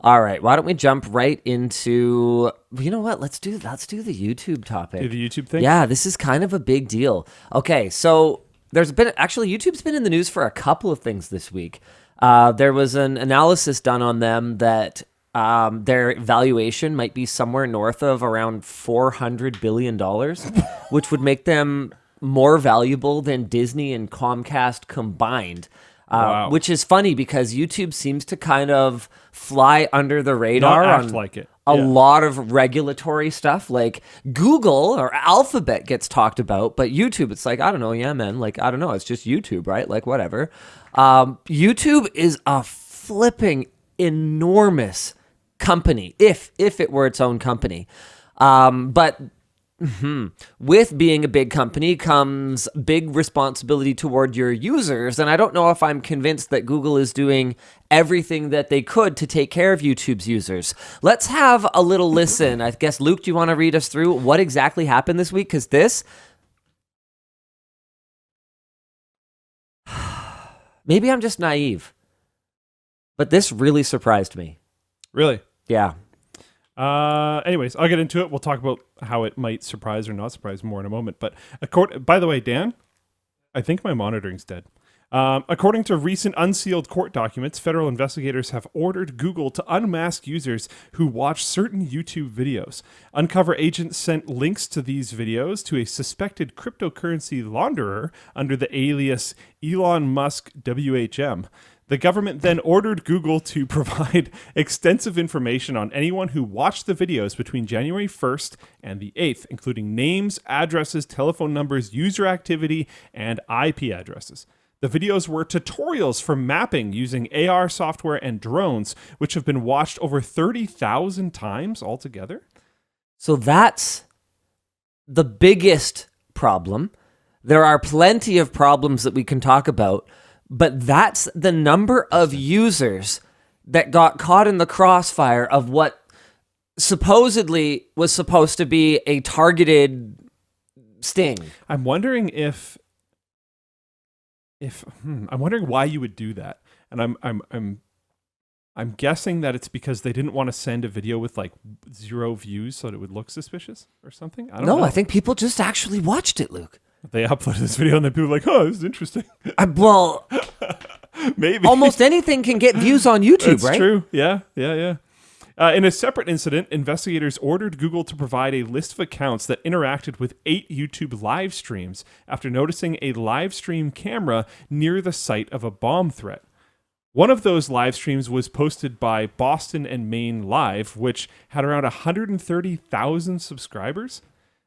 All right, why don't we jump right into, you know what, let's do the YouTube topic. Do the YouTube thing? Yeah, this is kind of a big deal. Okay, so YouTube's been in the news for a couple of things this week. There was an analysis done on them that their valuation might be somewhere north of around $400 billion, which would make them more valuable than Disney and Comcast combined. Wow. Which is funny because YouTube seems to kind of fly under the radar Not act on like it. a lot of regulatory stuff. Like Google or Alphabet gets talked about, but YouTube, it's like, I don't know, yeah, man. Like, I don't know, it's just YouTube, right? Like, whatever. YouTube is a flipping enormous company, if it were its own company. But with being a big company comes big responsibility toward your users, and I don't know if I'm convinced that Google is doing everything that they could to take care of YouTube's users. Let's have a little listen. I guess, Luke, do you want to read us through what exactly happened this week? Because this... Maybe I'm just naive, but this really surprised me. Really? Yeah. Anyways, I'll get into it. We'll talk about how it might surprise or not surprise more in a moment. But by the way, Dan, I think my monitoring's dead. According to recent unsealed court documents, federal investigators have ordered Google to unmask users who watch certain YouTube videos. Undercover agents sent links to these videos to a suspected cryptocurrency launderer under the alias Elon Musk WHM. The government then ordered Google to provide extensive information on anyone who watched the videos between January 1st and the 8th, including names, addresses, telephone numbers, user activity, and IP addresses. The videos were tutorials for mapping using AR software and drones, which have been watched over 30,000 times altogether. So that's the biggest problem. There are plenty of problems that we can talk about, but that's the number of users that got caught in the crossfire of what supposedly was supposed to be a targeted sting. I'm wondering I'm wondering why you would do that. And I'm guessing that it's because they didn't want to send a video with like 0 views so that it would look suspicious or something. I don't know. I think people just actually watched it, Luke. They uploaded this video and then people were like, oh, this is interesting. Well, maybe. Almost anything can get views on YouTube, That's right? True. Yeah. In a separate incident, investigators ordered Google to provide a list of accounts that interacted with 8 YouTube live streams after noticing a live stream camera near the site of a bomb threat. One of those live streams was posted by Boston and Maine Live, which had around 130,000 subscribers.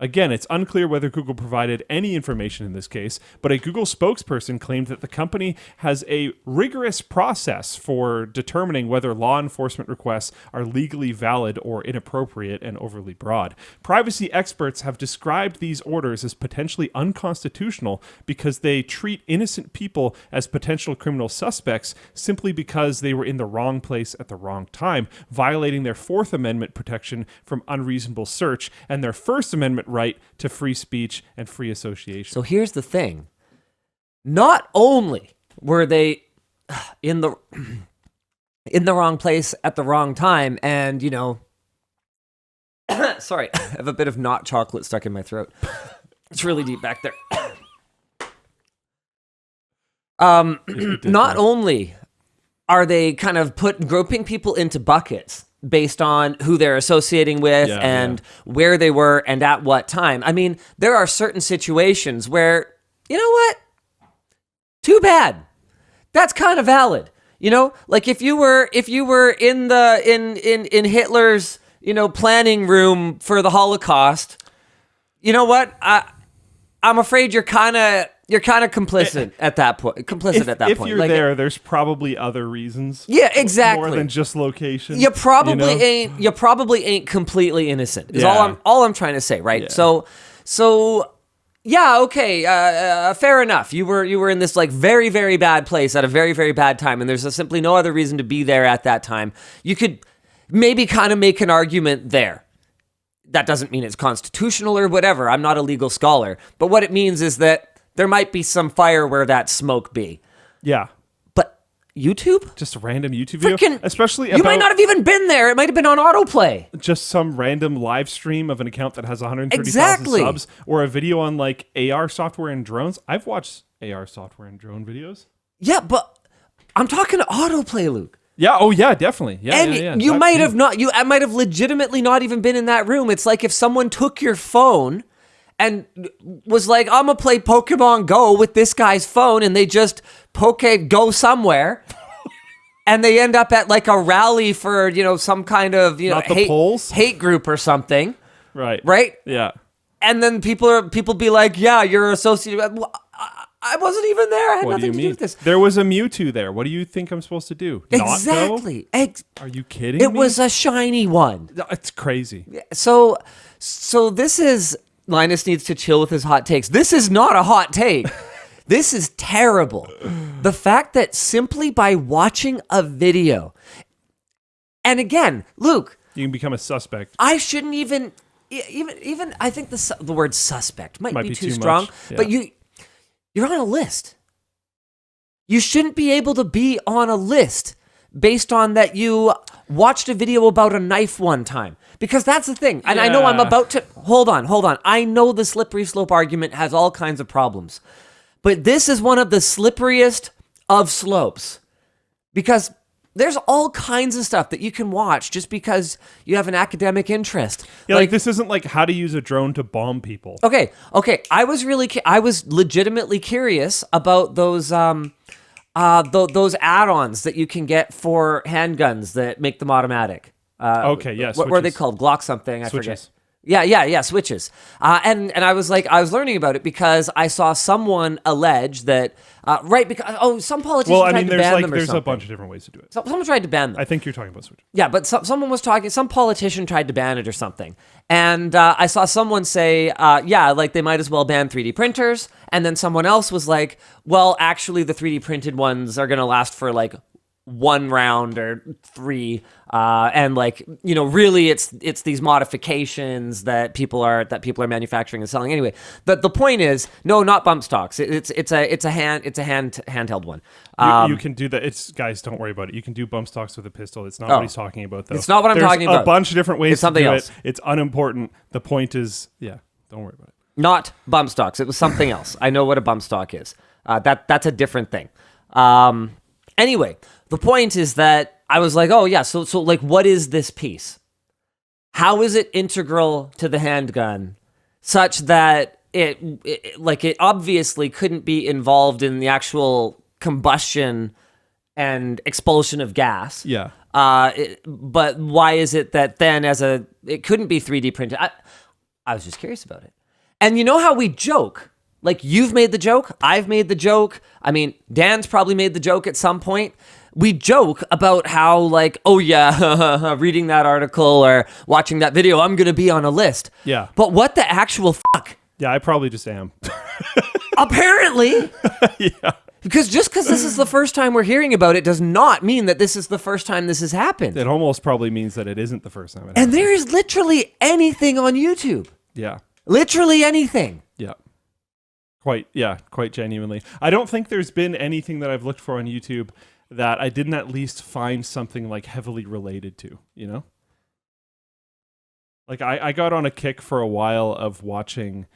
Again, it's unclear whether Google provided any information in this case, but a Google spokesperson claimed that the company has a rigorous process for determining whether law enforcement requests are legally valid or inappropriate and overly broad. Privacy experts have described these orders as potentially unconstitutional because they treat innocent people as potential criminal suspects simply because they were in the wrong place at the wrong time, violating their Fourth Amendment protection from unreasonable search and their First Amendment right to free speech and free association. So here's the thing. Not only were they in the wrong place at the wrong time and, sorry, I have a bit of not chocolate stuck in my throat. It's really deep back there. Not only are they kind of grouping people into buckets based on who they're associating with where they were and at what time. I mean, there are certain situations where, you know what? Too bad. That's kind of valid. Like if you were in Hitler's, planning room for the Holocaust, you know what? I'm afraid you're kind of complicit at that point. If you're there, there's probably other reasons. Yeah, exactly. More than just location. You probably ain't completely innocent. Is all I'm trying to say, right? Yeah. So yeah, okay, fair enough. You were in this like very, very bad place at a very, very bad time, and there's simply no other reason to be there at that time. You could maybe kind of make an argument there. That doesn't mean it's constitutional or whatever. I'm not a legal scholar, but what it means is that there might be some fire where that smoke be. Yeah. But YouTube? Just a random YouTube video, Freaking, especially you about might not have even been there. It might have been on autoplay. just some random live stream of an account that has 130,000 Exactly. subs, or a video on like AR software and drones. I've watched AR software and drone videos. Yeah, but I'm talking autoplay, Luke. Yeah. Oh, yeah. Definitely. Yeah. And yeah. you That might too. have not. I might have legitimately not even been in that room. It's like if someone took your phone and was like, "I'm gonna play Pokemon Go with this guy's phone," and they just go somewhere, and they end up at like a rally for some kind of Not the polls? hate group or something, Right. right? Yeah. And then people be like, "Yeah, you're associated." Well, I wasn't even there. I had What do nothing you to mean? do with this. There was a Mewtwo there. What do you think I'm supposed to do? Not go? Exactly. Are you kidding It me? was a shiny one. It's crazy. So this is Linus needs to chill with his hot takes. This is not a hot take. This is terrible. The fact that simply by watching a video, and again, Luke, You can become a suspect. I shouldn't even I think the word suspect might be too strong, much. Yeah. but you're on a list. You shouldn't be able to be on a list based on that you watched a video about a knife one time. Because that's the thing. And I know I'm Yeah. about to... Hold on. I know the slippery slope argument has all kinds of problems. But this is one of the slipperiest of slopes. Because there's all kinds of stuff that you can watch just because you have an academic interest. Yeah, like this isn't like how to use a drone to bomb people. Okay. I was legitimately curious about those add-ons that you can get for handguns that make them automatic. Okay, yeah, What were they switches. called? Glock something. I Switches. forget. Yeah, switches. And I was learning about it because I saw someone allege that some politician Well, I tried mean, to ban them or there's a something. bunch of different ways to do it. Someone tried to ban them. I think you're talking about switches. Yeah, but someone was talking. Some politician tried to ban it or something, and I saw someone say, like they might as well ban 3D printers. And then someone else was like, well, actually, the 3D printed ones are going to last for like 1 round or 3, and really, it's these modifications that people are manufacturing and selling anyway. But the point is, no, not bump stocks. It's a handheld one. You can do that. Guys, don't worry about it. You can do bump stocks with a pistol. It's not Oh. what he's talking about, though. It's not what I'm There's talking about. a bunch of different ways It's something to do else. it. It's unimportant. The point is, don't worry about it. Not bump stocks. It was something else. I know what a bump stock is. That's a different thing. Anyway, the point is that I was like, oh yeah, so like, what is this piece? How is it integral to the handgun, such that it obviously couldn't be involved in the actual combustion and expulsion of gas? Yeah. But why is it that then it couldn't be 3D printed? I was just curious about it. And you know how we joke? Like, you've made the joke, I've made the joke. I mean, Dan's probably made the joke at some point. We joke about how, like, oh yeah, reading that article or watching that video, I'm going to be on a list. Yeah. But what the actual fuck? Yeah, I probably just am. Apparently. Yeah. Because this is the first time we're hearing about it does not mean that this is the first time this has happened. It almost probably means that it isn't the first time it And happened. there is literally anything on YouTube. Yeah. Literally anything. Yeah. Quite genuinely. I don't think there's been anything that I've looked for on YouTube that I didn't at least find something like heavily related to, you know? Like I got on a kick for a while of watching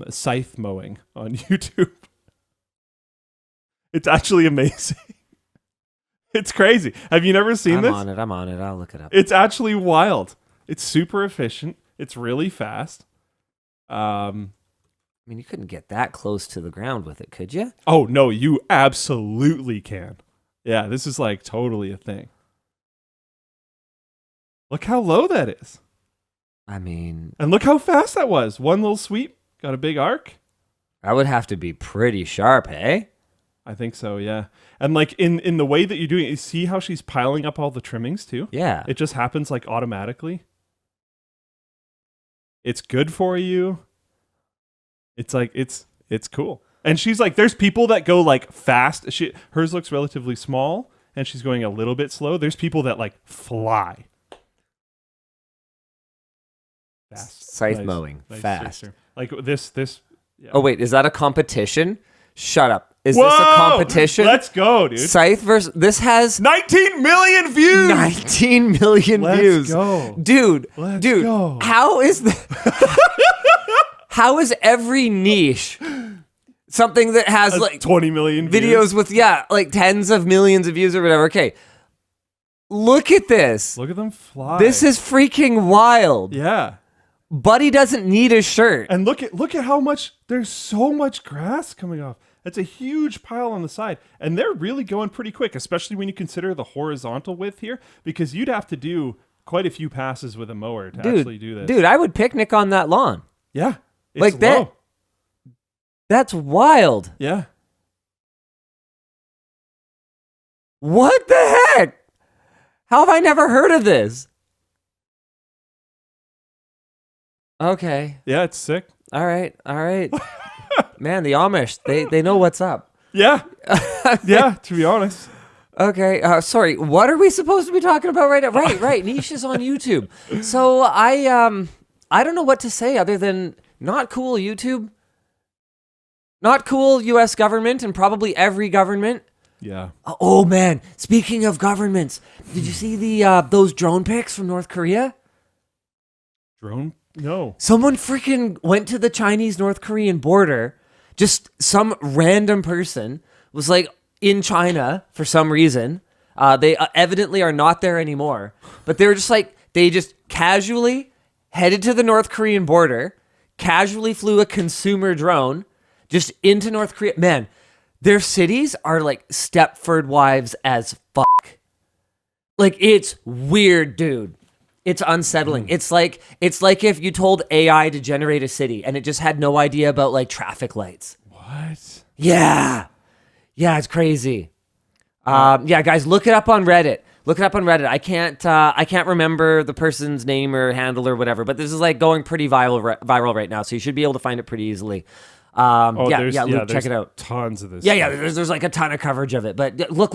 Scythe mowing on YouTube. It's actually amazing. It's crazy. Have you never seen this? I'm on it. I'll look it up. It's actually wild. It's super efficient. It's really fast. I mean, you couldn't get that close to the ground with it, could you? Oh, no, you absolutely can. Yeah, this is like totally a thing. Look how low that is. I mean, And look how fast that was. One little sweep, got a big arc. that would have to be pretty sharp, eh? I think so, yeah. And like in the way that you're doing it, you see how she's piling up all the trimmings too? Yeah. It just happens like automatically. It's good for you. It's like it's cool. And she's like, there's people that go like fast. Hers looks relatively small and she's going a little bit slow. There's people that like fly. Fast. Scythe mowing. Nice Fast. picture. Like this yeah. Oh, wait. Is that a competition? Shut up. Is this a competition? Let's go, dude. Scythe versus this has 19 million views. 19 million views. Go. Dude. Let's go. How is how is every niche something that has like 20 million videos with like tens of millions of views or whatever? Okay. Look at this. Look at them fly. This is freaking wild. Yeah. Buddy doesn't need a shirt. And look at how much there's so much grass coming off. That's a huge pile on the side. And they're really going pretty quick, especially when you consider the horizontal width here, because you'd have to do quite a few passes with a mower to actually do this. Dude, I would picnic on that lawn. Yeah. It's like that. low. That's wild. Yeah. What the heck? How have I never heard of this? Okay. Yeah, it's sick. All right. Man, the Amish, they know what's up. Yeah. Yeah, to be honest. Okay. Sorry. What are we supposed to be talking about right now? Right. Niches on YouTube. So I don't know what to say other than not cool YouTube. Not cool US government and probably every government. Yeah. Oh man, speaking of governments, did you see the those drone pics from North Korea? Drone? No. Someone freaking went to the Chinese-North Korean border. Just some random person was like in China for some reason. They evidently are not there anymore. But they were just like, they just casually headed to the North Korean border, casually flew a consumer drone just into North Korea. Man, their cities are like Stepford Wives as fuck. Like, it's weird, dude. It's unsettling. It's like if you told AI to generate a city and it just had no idea about like traffic lights. What? Yeah, it's crazy. Yeah, guys, look it up on Reddit. I can't remember the person's name or handle or whatever, but this is like going pretty viral right now, so you should be able to find it pretty easily. Luke, check it out. Tons of this. Yeah. There's like a ton of coverage of it, but look.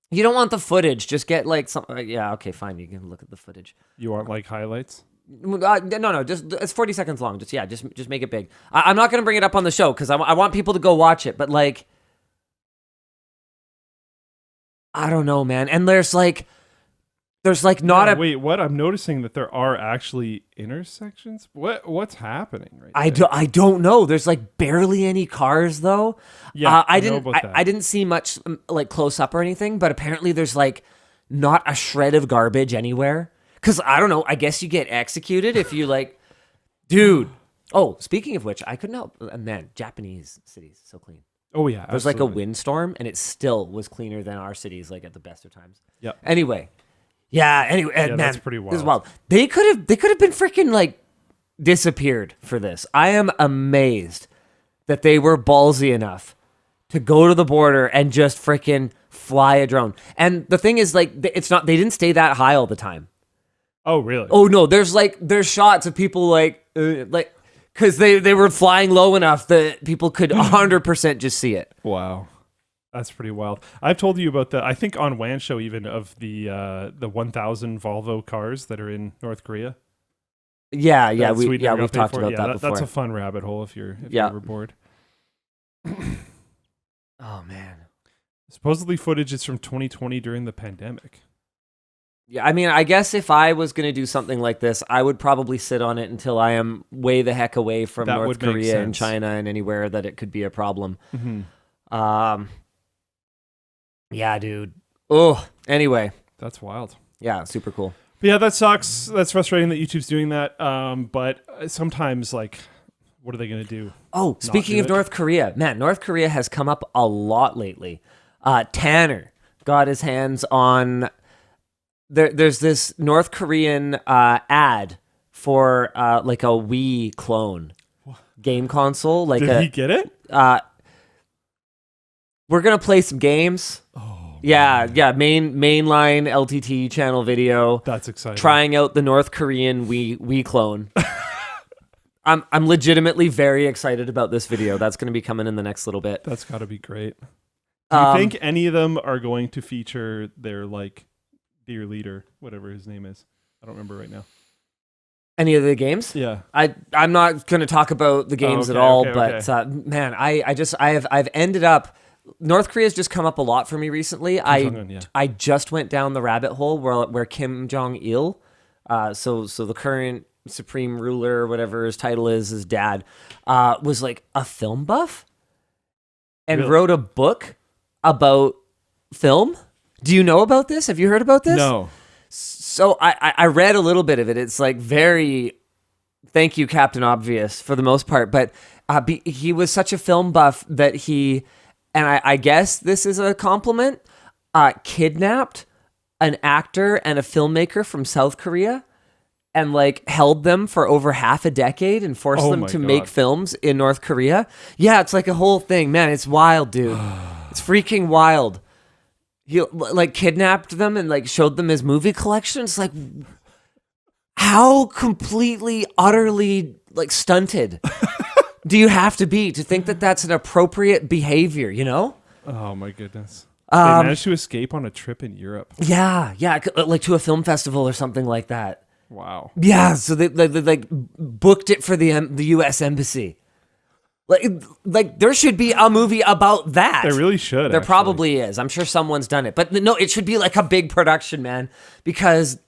You don't want the footage. Just get like some. Yeah, okay, fine. You can look at the footage. You want like highlights? No. Just it's 40 seconds long. Just make it big. I'm not gonna bring it up on the show because I want people to go watch it. But like, I don't know, man. And there's like not a. Wait, what? I'm noticing that there are actually intersections. What's happening right I don't know. There's like barely any cars though. Yeah, I didn't see much like close up or anything, but apparently there's like not a shred of garbage anywhere. Cause I don't know. I guess you get executed if you like, dude. Oh, speaking of which, I couldn't help. Man, Japanese cities so clean. Oh yeah, there's like a windstorm and it still was cleaner than our cities like at the best of times. Yeah. Anyway, man, that's pretty wild. This is wild. They could have been freaking like disappeared for this. I am amazed that they were ballsy enough to go to the border and just freaking fly a drone. And the thing is, like, they didn't stay that high all the time. Oh really? Oh no, there's shots of people like because they were flying low enough that people could 100% just see it. Wow. That's pretty wild. I've told you about I think on WAN show even of the 1,000 Volvo cars that are in North Korea. We've talked about that before. That's a fun rabbit hole if you're ever bored. Oh man. Supposedly footage is from 2020 during the pandemic. Yeah, I mean, I guess if I was going to do something like this, I would probably sit on it until I am way the heck away from North Korea and China and anywhere that it could be a problem. Mm-hmm. Yeah, dude. Oh, anyway. That's wild. Yeah, super cool. But yeah, that sucks. That's frustrating that YouTube's doing that. But sometimes, like, what are they going to do? Oh, speaking of North Korea, man, North Korea has come up a lot lately. Tanner got his hands on... There's this North Korean ad for like a Wii clone game console. Like, did he get it? We're gonna play some games. Oh, yeah. Mainline LTT channel video. That's exciting. Trying out the North Korean Wii clone. I'm legitimately very excited about this video. That's gonna be coming in the next little bit. That's got to be great. Do you think any of them are going to feature their like dear leader, whatever his name is? I don't remember right now. Any of the games? Yeah. I'm not going to talk about the games okay, at all, okay, but okay. man, I've ended up. North Korea's just come up a lot for me recently. Jong-un, yeah. I just went down the rabbit hole where Kim Jong-il, so the current supreme ruler, or whatever his title is, his dad, was like a film buff and Really? wrote a book about film. Do you know about this? Have you heard about this? No. So I read a little bit of it. It's like very, thank you, Captain Obvious, for the most part. But he was such a film buff that he, and I guess this is a compliment, kidnapped an actor and a filmmaker from South Korea and like held them for over half a decade and forced Oh them my to God. make films in North Korea. Yeah, it's like a whole thing, man. It's wild, dude. It's freaking wild. He like kidnapped them and like showed them his movie collection. It's like, how completely, utterly like stunted do you have to be to think that that's an appropriate behavior? You know? Oh my goodness. They managed to escape on a trip in Europe. Yeah, like to a film festival or something like that. Wow. Yeah, so they like booked it for the U.S. embassy. Like there should be a movie about that. They really should. There actually. probably is. I'm sure someone's done it, but no, it should be like a big production, man, because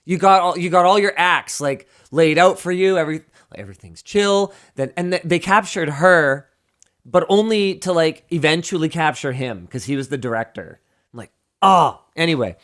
you got all your acts like laid out for you. Everything's chill. They captured her, but only to like eventually capture him because he was the director. I'm like, oh, anyway.